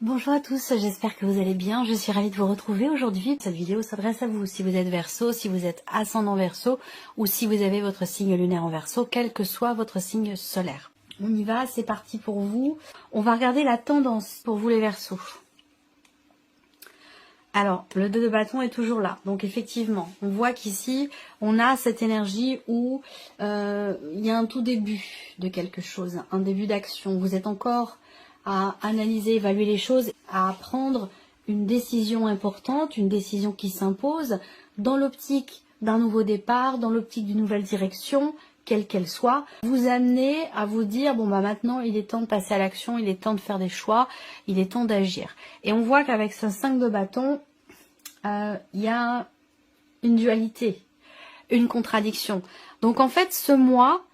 Bonjour à tous, j'espère que vous allez bien. Je suis ravie de vous retrouver aujourd'hui. Cette vidéo s'adresse à vous si vous êtes Verseau, si vous êtes ascendant Verseau ou si vous avez votre signe lunaire en Verseau, quel que soit votre signe solaire. On y va, c'est parti pour vous. On va regarder la tendance pour vous les Verseaux. Alors, le 2 de bâton est toujours là. Donc effectivement, on voit qu'ici, on a cette énergie où il y a un tout début de quelque chose, un début d'action. Vous êtes encore à analyser, évaluer les choses, à prendre une décision importante, une décision qui s'impose dans l'optique d'un nouveau départ, dans l'optique d'une nouvelle direction, quelle qu'elle soit, vous amener à vous dire, bon bah maintenant il est temps de passer à l'action, il est temps de faire des choix, il est temps d'agir. Et on voit qu'avec ce 5 de bâton, il y a une dualité, une contradiction. Donc en fait, ce mois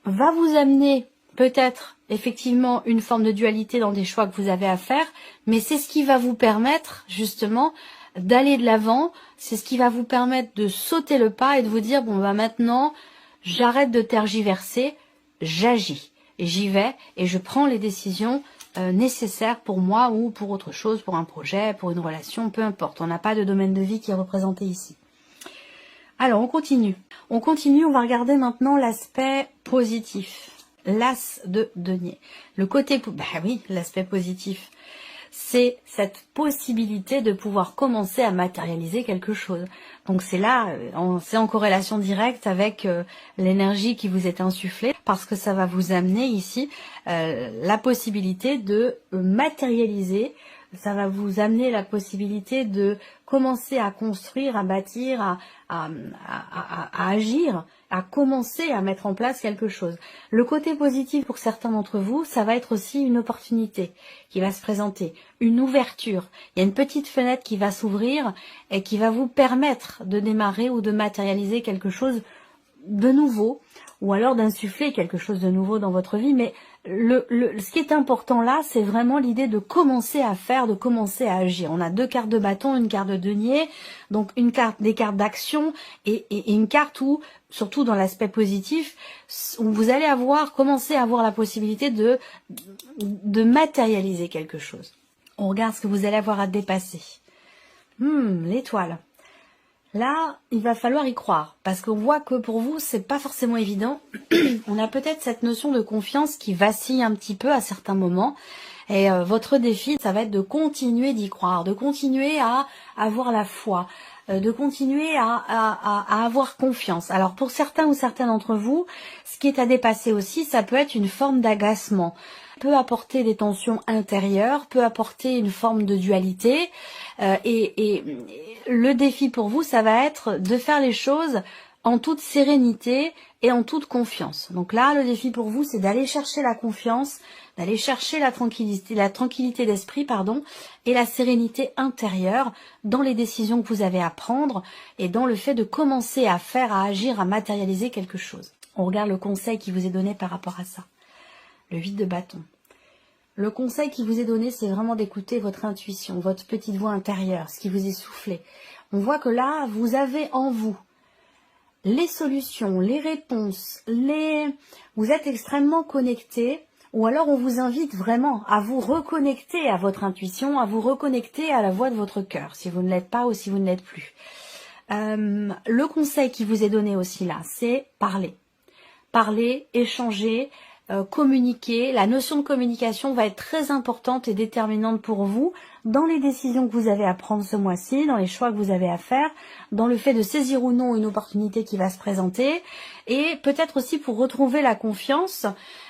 va vous amener peut-être effectivement une forme de dualité dans des choix que vous avez à faire, mais c'est ce qui va vous permettre justement d'aller de l'avant, c'est ce qui va vous permettre de sauter le pas et de vous dire, bon bah maintenant, j'arrête de tergiverser, j'agis, et j'y vais et je prends les décisions nécessaires pour moi ou pour autre chose, pour un projet, pour une relation, peu importe. On n'a pas de domaine de vie qui est représenté ici. Alors, on continue. On continue, on va regarder maintenant l'aspect positif. L'as de denier. Le côté, bah oui, l'aspect positif. C'est cette possibilité de pouvoir commencer à matérialiser quelque chose. Donc c'est là, c'est en corrélation directe avec l'énergie qui vous est insufflée, parce que ça va vous amener ici la possibilité de matérialiser, ça va vous amener la possibilité de commencer à construire, à bâtir, à agir, à commencer à mettre en place quelque chose. Le côté positif pour certains d'entre vous, ça va être aussi une opportunité qui va se présenter, une ouverture. Il y a une petite fenêtre qui va s'ouvrir et qui va vous permettre de démarrer ou de matérialiser quelque chose de nouveau, ou alors d'insuffler quelque chose de nouveau dans votre vie. Mais ce qui est important là, c'est vraiment l'idée de commencer à faire, de commencer à agir. On a deux cartes de bâton, une carte de denier, donc des cartes d'action et une carte où, surtout dans l'aspect positif, où vous allez commencer à avoir la possibilité de matérialiser quelque chose. On regarde ce que vous allez avoir à dépasser. L'étoile. Là, il va falloir y croire, parce qu'on voit que pour vous, c'est pas forcément évident. On a peut-être cette notion de confiance qui vacille un petit peu à certains moments. Et votre défi, ça va être de continuer d'y croire, de continuer à avoir la foi, de continuer à avoir confiance. Alors pour certains ou certaines d'entre vous, ce qui est à dépasser aussi, ça peut être une forme d'agacement, peut apporter des tensions intérieures, peut apporter une forme de dualité. Et le défi pour vous, ça va être de faire les choses en toute sérénité et en toute confiance. Donc là, le défi pour vous, c'est d'aller chercher la confiance, d'aller chercher la tranquillité d'esprit, et la sérénité intérieure dans les décisions que vous avez à prendre et dans le fait de commencer à faire, à agir, à matérialiser quelque chose. On regarde le conseil qui vous est donné par rapport à ça. Le 8 de bâton. Le conseil qui vous est donné, c'est vraiment d'écouter votre intuition, votre petite voix intérieure, ce qui vous est soufflé. On voit que là, vous avez en vous les solutions, les réponses, vous êtes extrêmement connecté, ou alors on vous invite vraiment à vous reconnecter à votre intuition, à vous reconnecter à la voix de votre cœur, si vous ne l'êtes pas ou si vous ne l'êtes plus. Le conseil qui vous est donné aussi là, c'est parler. Parler, échanger, communiquer. La notion de communication va être très importante et déterminante pour vous dans les décisions que vous avez à prendre ce mois-ci, dans les choix que vous avez à faire, dans le fait de saisir ou non une opportunité qui va se présenter, et peut-être aussi pour retrouver la confiance.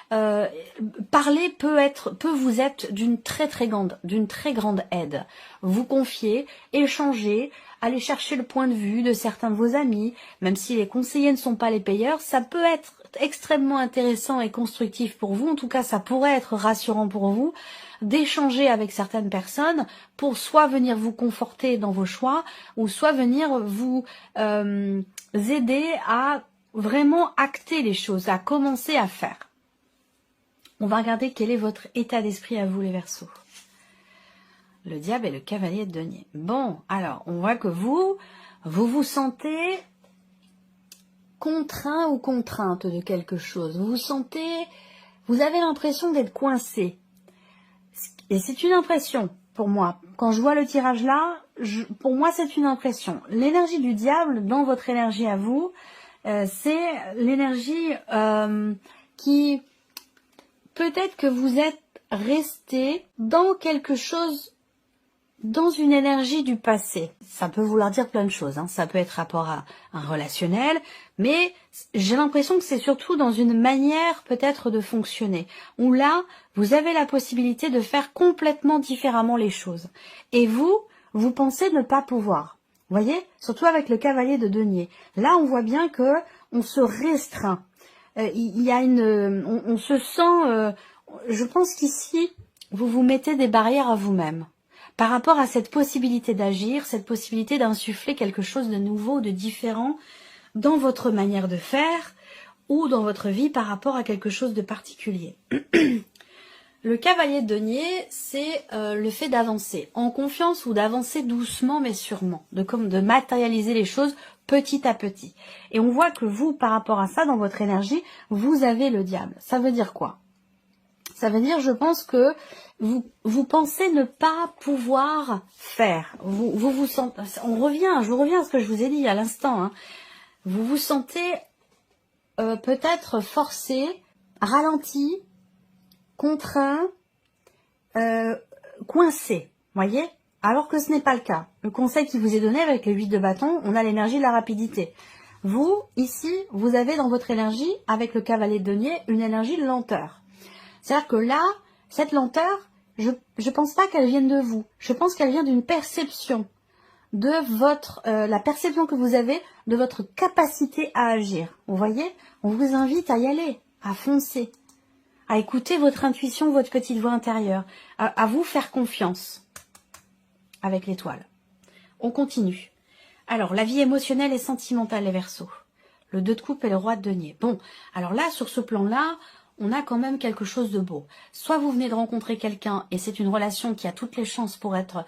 Parler peut vous être d'une très grande aide. Vous confier, échanger, aller chercher le point de vue de certains de vos amis, même si les conseillers ne sont pas les payeurs, ça peut être extrêmement intéressant et constructif pour vous. En tout cas, ça pourrait être rassurant pour vous d'échanger avec certaines personnes pour soit venir vous conforter dans vos choix ou soit venir vous aider à vraiment acter les choses, à commencer à faire. On va regarder quel est votre état d'esprit à vous les Verseaux. Le diable et le cavalier de denier. Bon, alors, on voit que vous vous sentez contraint ou contrainte de quelque chose. Vous avez l'impression d'être coincé. Et c'est une impression. pour moi. Quand je vois le tirage là, pour moi c'est une impression. L'énergie du diable dans votre énergie à vous, c'est l'énergie qui peut-être que vous êtes resté dans quelque chose, dans une énergie du passé. Ça peut vouloir dire plein de choses, hein. Ça peut être rapport à un relationnel, mais j'ai l'impression que c'est surtout dans une manière peut-être de fonctionner, où là, vous avez la possibilité de faire complètement différemment les choses. Et vous pensez ne pas pouvoir. Vous voyez, surtout avec le cavalier de denier. Là, on voit bien que on se restreint. Il y a on se sent... je pense qu'ici, vous vous mettez des barrières à vous-même. Par rapport à cette possibilité d'agir, cette possibilité d'insuffler quelque chose de nouveau, de différent dans votre manière de faire ou dans votre vie par rapport à quelque chose de particulier. Le cavalier de denier, c'est le fait d'avancer en confiance ou d'avancer doucement mais sûrement, de matérialiser les choses petit à petit. Et on voit que vous, par rapport à ça, dans votre énergie, vous avez le diable. Ça veut dire quoi? Ça veut dire, je pense que vous pensez ne pas pouvoir faire. Vous sentez, je reviens à ce que je vous ai dit à l'instant. Hein. Vous vous sentez peut-être forcé, ralenti, contraint, coincé. Voyez? Alors que ce n'est pas le cas. Le conseil qui vous est donné avec les 8 de bâton, on a l'énergie de la rapidité. Vous, ici, vous avez dans votre énergie, avec le cavalier de denier, une énergie de lenteur. C'est-à-dire que là, cette lenteur, je pense pas qu'elle vienne de vous. Je pense qu'elle vient d'une perception de votre, la perception que vous avez de votre capacité à agir. Vous voyez? On vous invite à y aller, à foncer, à écouter votre intuition, votre petite voix intérieure, à vous faire confiance avec l'étoile. On continue. Alors, la vie émotionnelle et sentimentale, les Verseaux. Le 2 de coupe et le roi de denier. Bon, alors là, sur ce plan-là, on a quand même quelque chose de beau. Soit vous venez de rencontrer quelqu'un et c'est une relation qui a toutes les chances pour être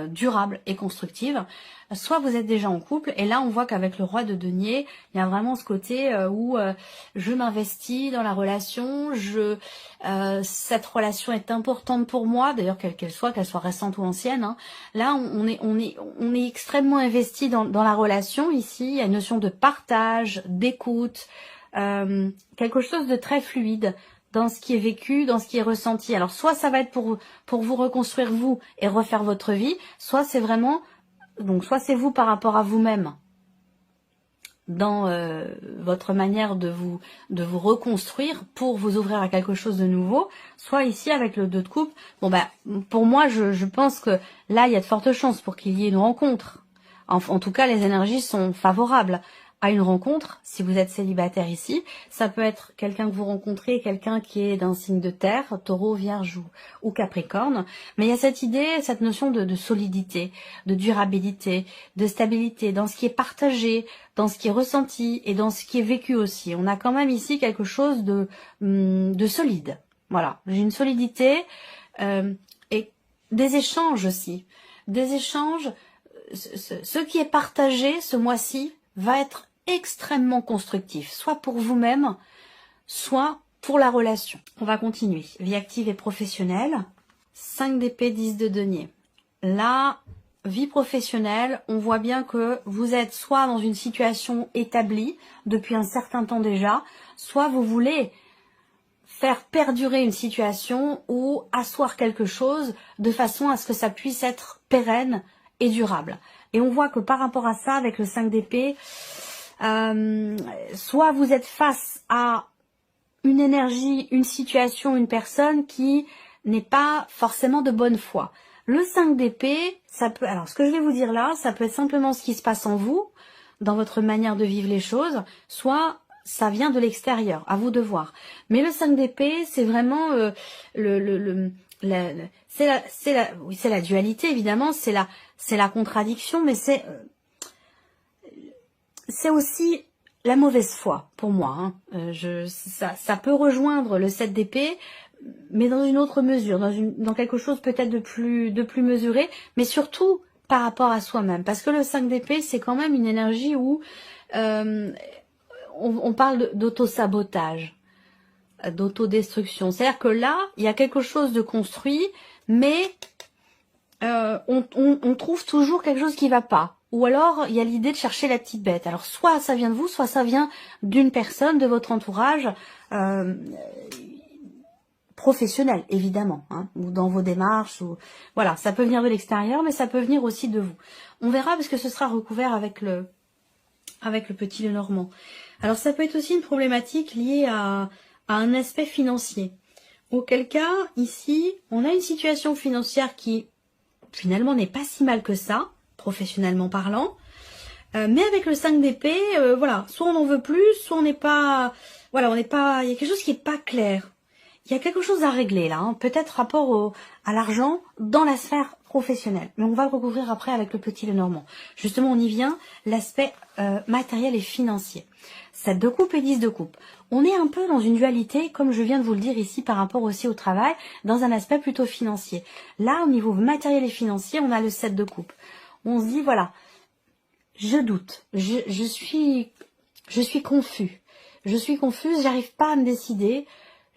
durable et constructive, soit vous êtes déjà en couple et là on voit qu'avec le roi de denier, il y a vraiment ce côté où je m'investis dans la relation, cette relation est importante pour moi, d'ailleurs quelle qu'elle soit récente ou ancienne. Hein. Là on est extrêmement investi dans la relation ici, il y a une notion de partage, d'écoute, quelque chose de très fluide dans ce qui est vécu, dans ce qui est ressenti. Alors soit ça va être pour vous reconstruire vous et refaire votre vie, soit c'est vraiment, donc soit c'est vous par rapport à vous-même dans votre manière de vous reconstruire pour vous ouvrir à quelque chose de nouveau, soit ici avec le 2 de coupe. Bon ben pour moi je pense que là il y a de fortes chances pour qu'il y ait une rencontre. En tout cas les énergies sont favorables à une rencontre, si vous êtes célibataire ici. Ça peut être quelqu'un que vous rencontrez, quelqu'un qui est d'un signe de terre, taureau, vierge ou capricorne. Mais il y a cette idée, cette notion de solidité, de durabilité, de stabilité, dans ce qui est partagé, dans ce qui est ressenti et dans ce qui est vécu aussi. On a quand même ici quelque chose de solide. Voilà, j'ai une solidité et des échanges aussi. Des échanges, ce qui est partagé ce mois-ci va être extrêmement constructif, soit pour vous-même, soit pour la relation. On va continuer. Vie active et professionnelle. 5 d'épée, 10 de denier. Là, vie professionnelle, on voit bien que vous êtes soit dans une situation établie depuis un certain temps déjà, soit vous voulez faire perdurer une situation ou asseoir quelque chose de façon à ce que ça puisse être pérenne et durable. Et on voit que par rapport à ça, avec le 5 d'épée, soit vous êtes face à une énergie, une situation, une personne qui n'est pas forcément de bonne foi. Le 5 d'épée, ça peut, alors ce que je vais vous dire là, ça peut être simplement ce qui se passe en vous, dans votre manière de vivre les choses, soit ça vient de l'extérieur, à vous de voir. Mais le 5 d'épée, c'est vraiment c'est la dualité évidemment, c'est la contradiction, mais c'est aussi la mauvaise foi pour moi. Hein. Ça peut rejoindre le 7 d'épée, mais dans une autre mesure, dans quelque chose peut-être de plus mesuré, mais surtout par rapport à soi-même. Parce que le 5 d'épée, c'est quand même une énergie où on parle d'auto-sabotage, d'autodestruction. C'est-à-dire que là, il y a quelque chose de construit, mais on trouve toujours quelque chose qui va pas. Ou alors, il y a l'idée de chercher la petite bête. Alors, soit ça vient de vous, soit ça vient d'une personne de votre entourage professionnel, évidemment, hein, ou dans vos démarches. Ou voilà, ça peut venir de l'extérieur, mais ça peut venir aussi de vous. On verra parce que ce sera recouvert avec le petit Lenormand. Alors, ça peut être aussi une problématique liée à un aspect financier. Auquel cas, ici, on a une situation financière qui finalement n'est pas si mal que ça, professionnellement parlant, mais avec le 5 d'épée, voilà, soit on en veut plus, soit on n'est pas, voilà, on n'est pas, il y a quelque chose qui est pas clair. Il y a quelque chose à régler là, hein, peut-être rapport à l'argent dans la sphère professionnelle, mais on va le recouvrir après avec le petit Lenormand. Justement, on y vient, l'aspect matériel et financier. 7 de coupe et 10 de coupe. On est un peu dans une dualité, comme je viens de vous le dire ici, par rapport aussi au travail, dans un aspect plutôt financier. Là, au niveau matériel et financier, on a le 7 de coupe. On se dit, voilà, je doute, je suis confus. Je suis confuse, j'arrive pas à me décider,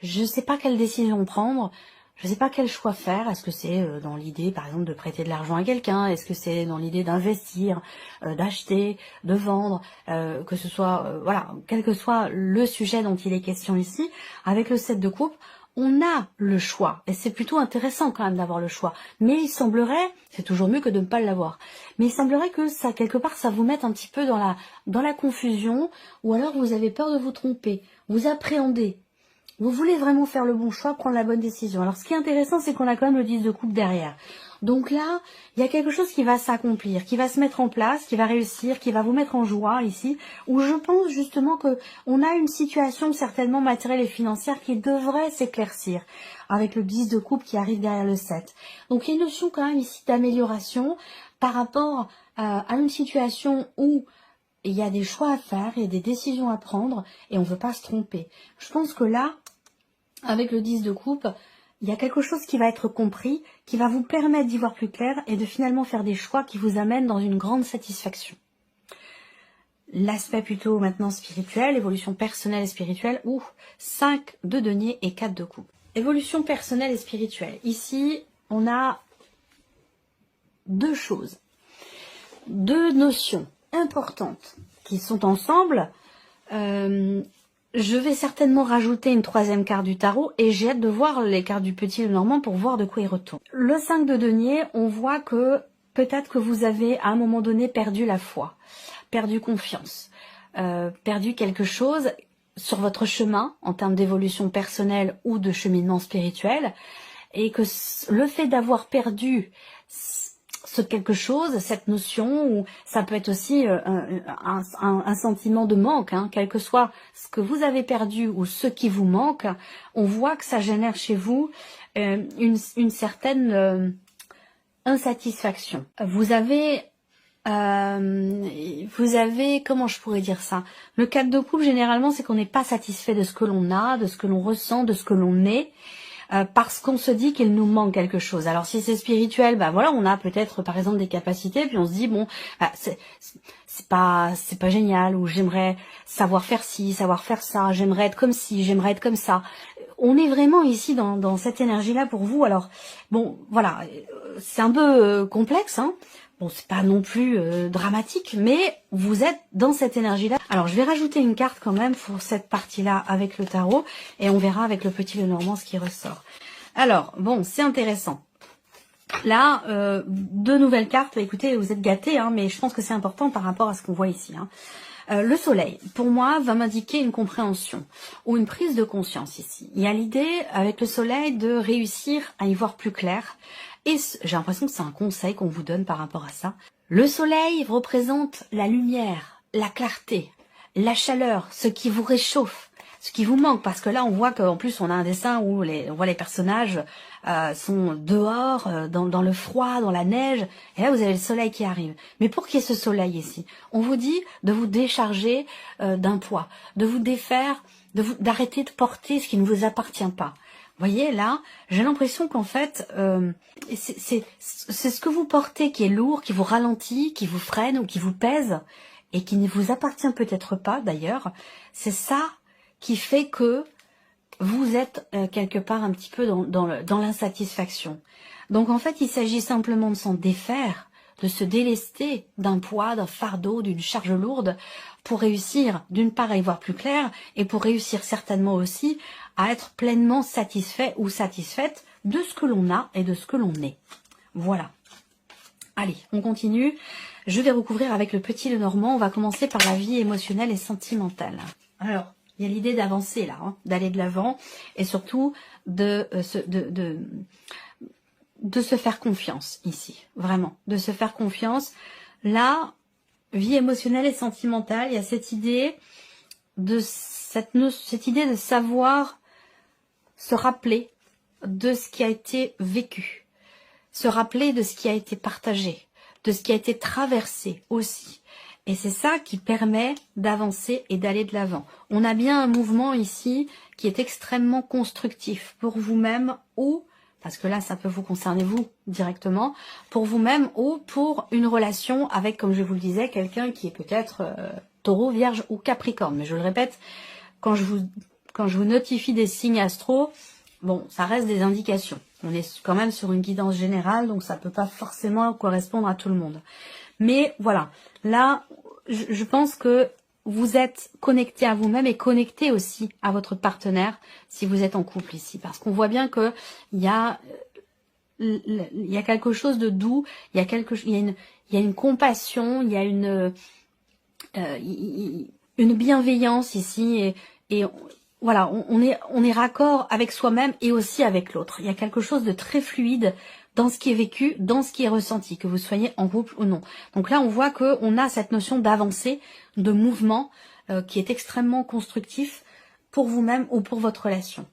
je sais pas quelle décision prendre, je sais pas quel choix faire. Est-ce que c'est dans l'idée, par exemple, de prêter de l'argent à quelqu'un? Est-ce que c'est dans l'idée d'investir, d'acheter, de vendre, que ce soit, voilà, quel que soit le sujet dont il est question ici, avec le 7 de coupe, on a le choix. Et c'est plutôt intéressant quand même d'avoir le choix. Mais il semblerait, c'est toujours mieux que de ne pas l'avoir, mais il semblerait que ça, quelque part, ça vous mette un petit peu dans la confusion, ou alors vous avez peur de vous tromper, vous appréhendez. Vous voulez vraiment faire le bon choix, prendre la bonne décision. Alors, ce qui est intéressant, c'est qu'on a quand même le 10 de coupe derrière. Donc là, il y a quelque chose qui va s'accomplir, qui va se mettre en place, qui va réussir, qui va vous mettre en joie ici, où je pense justement que on a une situation certainement matérielle et financière qui devrait s'éclaircir, avec le 10 de coupe qui arrive derrière le 7. Donc, il y a une notion quand même ici d'amélioration par rapport à une situation où il y a des choix à faire, il y a des décisions à prendre, et on ne veut pas se tromper. Je pense que là, avec le 10 de coupe, il y a quelque chose qui va être compris, qui va vous permettre d'y voir plus clair et de finalement faire des choix qui vous amènent dans une grande satisfaction. L'aspect plutôt maintenant spirituel, évolution personnelle et spirituelle, 5 de denier et 4 de coupe. Évolution personnelle et spirituelle. Ici, on a deux choses, deux notions importantes qui sont ensemble. Je vais certainement rajouter une troisième carte du tarot et j'ai hâte de voir les cartes du petit Lenormand pour voir de quoi il retourne. Le 5 de denier, on voit que peut-être que vous avez à un moment donné perdu la foi, perdu confiance, perdu quelque chose sur votre chemin en termes d'évolution personnelle ou de cheminement spirituel, et que le fait d'avoir perdu ce quelque chose, cette notion, ou ça peut être aussi un sentiment de manque, hein, quel que soit ce que vous avez perdu ou ce qui vous manque, on voit que ça génère chez vous une certaine insatisfaction. Vous avez, comment je pourrais dire ça? Le 4 de coupe, généralement, c'est qu'on n'est pas satisfait de ce que l'on a, de ce que l'on ressent, de ce que l'on est, parce qu'on se dit qu'il nous manque quelque chose. Alors si c'est spirituel, bah voilà, on a peut-être par exemple des capacités, puis on se dit bon, bah, c'est pas génial, ou j'aimerais savoir faire ci, savoir faire ça, j'aimerais être comme ci, j'aimerais être comme ça. On est vraiment ici dans cette énergie-là pour vous. Alors bon, voilà, c'est un peu complexe, hein. Bon, c'est pas non plus dramatique, mais vous êtes dans cette énergie-là. Alors, je vais rajouter une carte quand même pour cette partie-là avec le tarot, et on verra avec le petit Lenormand ce qui ressort. Alors, bon, c'est intéressant. Là, deux nouvelles cartes. Écoutez, vous êtes gâtés, hein, mais je pense que c'est important par rapport à ce qu'on voit ici, hein. Le soleil, pour moi, va m'indiquer une compréhension ou une prise de conscience ici. Il y a l'idée, avec le soleil, de réussir à y voir plus clair. Et j'ai l'impression que c'est un conseil qu'on vous donne par rapport à ça. Le soleil représente la lumière, la clarté, la chaleur, ce qui vous réchauffe, ce qui vous manque. Parce que là, on voit qu'en plus, on a un dessin où on voit les personnages sont dehors, dans le froid, dans la neige. Et là, vous avez le soleil qui arrive. Mais pour qu'il y ait ce soleil ici, on vous dit de vous décharger d'un poids, de vous défaire, d'arrêter de porter ce qui ne vous appartient pas. Vous voyez, là, j'ai l'impression qu'en fait, c'est ce que vous portez qui est lourd, qui vous ralentit, qui vous freine ou qui vous pèse, et qui ne vous appartient peut-être pas d'ailleurs. C'est ça qui fait que vous êtes quelque part un petit peu dans l'insatisfaction. Donc en fait, il s'agit simplement de s'en défaire, de se délester d'un poids, d'un fardeau, d'une charge lourde, pour réussir d'une part à y voir plus clair, et pour réussir certainement aussi à être pleinement satisfait ou satisfaite de ce que l'on a et de ce que l'on est. Voilà. Allez, on continue. Je vais recouvrir avec le petit Lenormand. On va commencer par la vie émotionnelle et sentimentale. Alors, il y a l'idée d'avancer là, hein, d'aller de l'avant et surtout de se faire confiance ici. Vraiment, de se faire confiance. Là, vie émotionnelle et sentimentale, il y a cette idée de cette idée de savoir se rappeler de ce qui a été vécu, se rappeler de ce qui a été partagé, de ce qui a été traversé aussi. Et c'est ça qui permet d'avancer et d'aller de l'avant. On a bien un mouvement ici qui est extrêmement constructif pour vous-même ou, parce que là ça peut vous concerner vous directement, pour vous-même ou pour une relation avec, comme je vous le disais, quelqu'un qui est peut-être Taureau, Vierge ou Capricorne. Mais je le répète, quand je vous notifie des signes astro, bon, ça reste des indications. On est quand même sur une guidance générale, donc ça peut pas forcément correspondre à tout le monde. Mais voilà, là, je pense que vous êtes connecté à vous-même et connecté aussi à votre partenaire si vous êtes en couple ici. Parce qu'on voit bien que il y a quelque chose de doux, il y a une compassion, il y a une bienveillance ici et voilà, on est raccord avec soi-même et aussi avec l'autre. Il y a quelque chose de très fluide dans ce qui est vécu, dans ce qui est ressenti, que vous soyez en couple ou non. Donc là, on voit qu'on a cette notion d'avancée, de mouvement, qui est extrêmement constructif pour vous-même ou pour votre relation.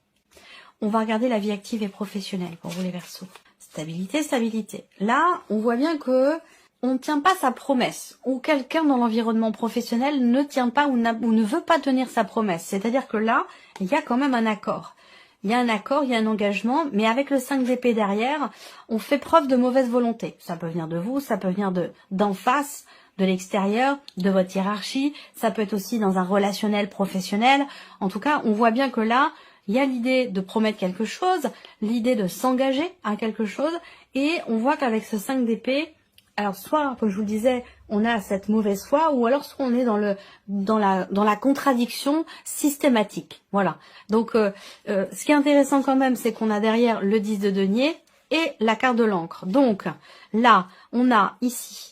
On va regarder la vie active et professionnelle pour vous les Verseaux. Stabilité, stabilité. Là, on voit bien que on ne tient pas sa promesse, ou quelqu'un dans l'environnement professionnel ne tient pas ou ne veut pas tenir sa promesse. C'est-à-dire que là, il y a quand même un accord. Il y a un accord, il y a un engagement, mais avec le 5 d'épée derrière, on fait preuve de mauvaise volonté. Ça peut venir de vous, ça peut venir d'en face, de l'extérieur, de votre hiérarchie, ça peut être aussi dans un relationnel professionnel. En tout cas, on voit bien que là, il y a l'idée de promettre quelque chose, l'idée de s'engager à quelque chose, et on voit qu'avec ce 5 d'épée, alors soit, comme je vous le disais, on a cette mauvaise foi, ou alors soit on est dans la contradiction systématique. Voilà. Donc, ce qui est intéressant quand même, c'est qu'on a derrière le 10 de denier et la carte de l'encre. Donc, là, on a ici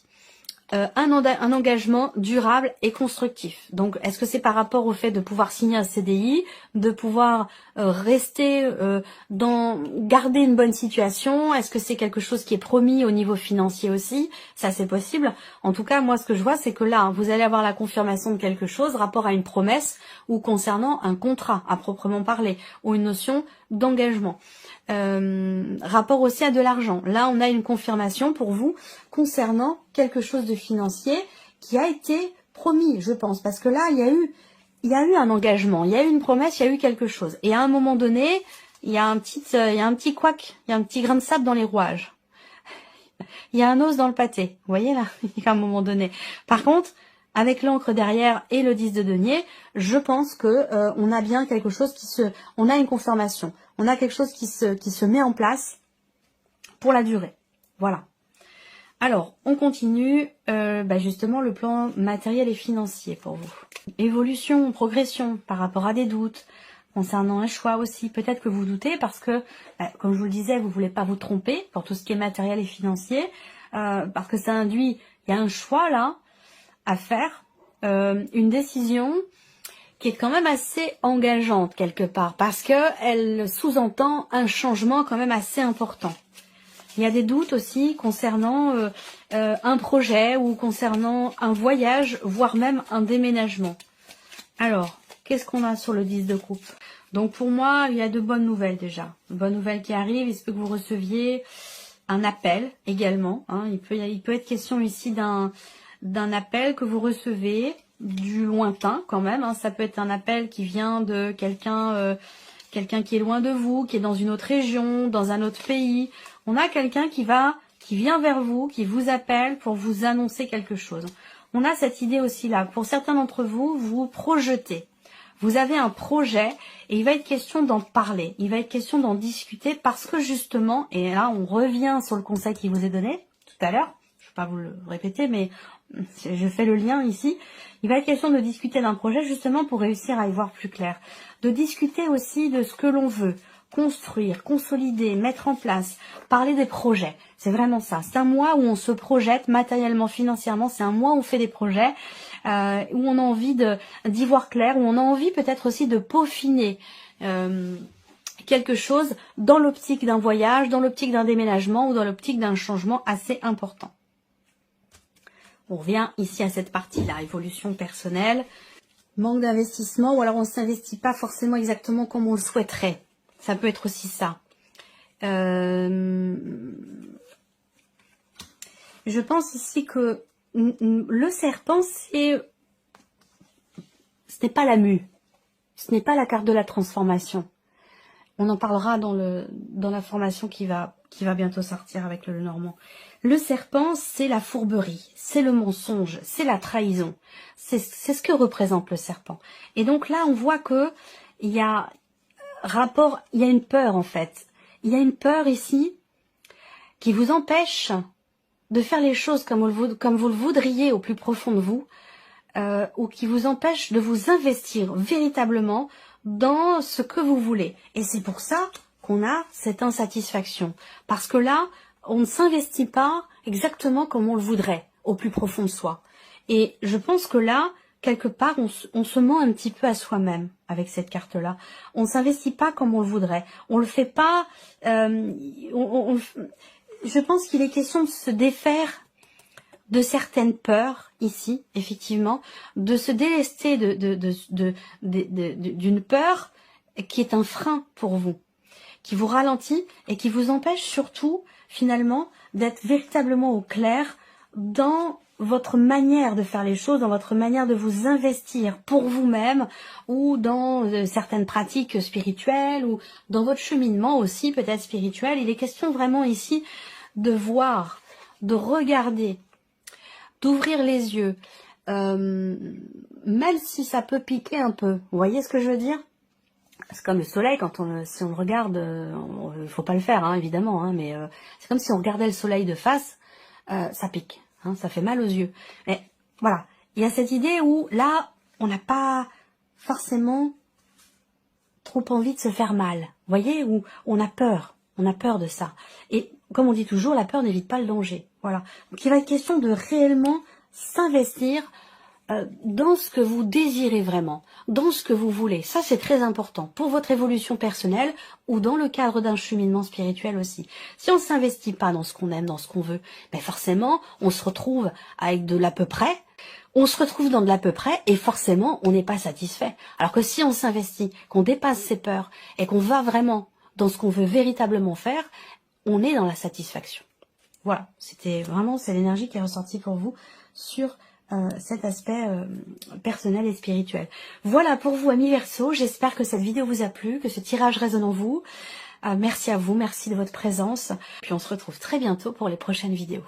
un engagement durable et constructif. Donc, est-ce que c'est par rapport au fait de pouvoir signer un CDI, de pouvoir rester garder une bonne situation? Est-ce que c'est quelque chose qui est promis au niveau financier aussi? Ça, c'est possible. En tout cas, moi, ce que je vois, c'est que là, vous allez avoir la confirmation de quelque chose, rapport à une promesse ou concernant un contrat à proprement parler, ou une notion d'engagement. Rapport aussi à de l'argent. Là, on a une confirmation pour vous concernant quelque chose de financier qui a été promis, je pense, parce que là, il y a eu un engagement, il y a eu une promesse, il y a eu quelque chose. Et à un moment donné, il y a un petit couac, il y a un petit grain de sable dans les rouages. Il y a un os dans le pâté. Vous voyez là, à un moment donné. Par contre, avec l'encre derrière et le 10 de denier, je pense que on a bien quelque chose on a une confirmation. On a quelque chose qui se met en place pour la durée. Voilà. Alors, on continue justement le plan matériel et financier pour vous. Évolution, progression par rapport à des doutes, concernant un choix aussi. Peut-être que vous doutez parce que, comme je vous le disais, vous voulez pas vous tromper pour tout ce qui est matériel et financier, parce que ça induit, il y a un choix là à faire, une décision qui est quand même assez engageante quelque part, parce que elle sous-entend un changement quand même assez important. Il y a des doutes aussi concernant un projet ou concernant un voyage, voire même un déménagement. Alors, qu'est-ce qu'on a sur le 10 de coupe? Donc pour moi, il y a de bonnes nouvelles déjà. Une bonne nouvelle qui arrive, il se peut que vous receviez un appel également. Hein. Il peut être question ici d'un appel que vous recevez du lointain quand même. Hein. Ça peut être un appel qui vient de quelqu'un qui est loin de vous, qui est dans une autre région, dans un autre pays. On a quelqu'un qui vient vers vous, qui vous appelle pour vous annoncer quelque chose. On a cette idée aussi là. Pour certains d'entre vous, vous projetez. Vous avez un projet et il va être question d'en parler, il va être question d'en discuter parce que justement, et là on revient sur le conseil qui vous est donné tout à l'heure, je ne vais pas vous le répéter, mais je fais le lien ici, il va être question de discuter d'un projet justement pour réussir à y voir plus clair, de discuter aussi de ce que l'on veut, construire, consolider, mettre en place, parler des projets. C'est vraiment ça. C'est un mois où on se projette matériellement, financièrement. C'est un mois où on fait des projets, où on a envie d'y voir clair, où on a envie peut-être aussi de peaufiner quelque chose dans l'optique d'un voyage, dans l'optique d'un déménagement ou dans l'optique d'un changement assez important. On revient ici à cette partie-là, évolution personnelle, manque d'investissement ou alors on ne s'investit pas forcément exactement comme on le souhaiterait. Ça peut être aussi ça. Je pense ici que le serpent, ce n'est pas la mue. Ce n'est pas la carte de la transformation. On en parlera dans la formation qui va bientôt sortir avec le Normand. Le serpent, c'est la fourberie, c'est le mensonge, c'est la trahison. C'est ce que représente le serpent. Et donc là, on voit que il y a une peur en fait. Il y a une peur ici qui vous empêche de faire les choses comme vous le voudriez au plus profond de vous, ou qui vous empêche de vous investir véritablement dans ce que vous voulez. Et c'est pour ça qu'on a cette insatisfaction. Parce que là, on ne s'investit pas exactement comme on le voudrait, au plus profond de soi. Et je pense que là, quelque part, on se ment un petit peu à soi-même avec cette carte-là. On ne s'investit pas comme on le voudrait. On le fait pas... je pense qu'il est question de se défaire de certaines peurs, ici, effectivement, de se délester d'une peur qui est un frein pour vous, qui vous ralentit et qui vous empêche surtout, finalement, d'être véritablement au clair dans votre manière de faire les choses, dans votre manière de vous investir pour vous-même ou dans certaines pratiques spirituelles ou dans votre cheminement aussi peut-être spirituel. Il est question vraiment ici de voir, de regarder, d'ouvrir les yeux, même si ça peut piquer un peu. Vous voyez ce que je veux dire? C'est comme le soleil, si on le regarde, il faut pas le faire, hein, évidemment, hein, mais c'est comme si on regardait le soleil de face, ça pique, hein, ça fait mal aux yeux. Mais voilà, il y a cette idée où là, on n'a pas forcément trop envie de se faire mal. Vous voyez, où on a peur de ça. Et comme on dit toujours, la peur n'évite pas le danger. Voilà. Donc il va être question de réellement s'investir dans ce que vous désirez vraiment, dans ce que vous voulez. Ça, c'est très important pour votre évolution personnelle ou dans le cadre d'un cheminement spirituel aussi. Si on ne s'investit pas dans ce qu'on aime, dans ce qu'on veut, ben forcément, on se retrouve avec de l'à peu près. On se retrouve dans de l'à peu près et forcément, on n'est pas satisfait. Alors que si on s'investit, qu'on dépasse ses peurs et qu'on va vraiment dans ce qu'on veut véritablement faire, on est dans la satisfaction. Voilà, c'est l'énergie qui est ressortie pour vous sur cet aspect personnel et spirituel. Voilà pour vous, amis Verseau. J'espère que cette vidéo vous a plu, que ce tirage résonne en vous. Merci à vous, merci de votre présence. Puis on se retrouve très bientôt pour les prochaines vidéos.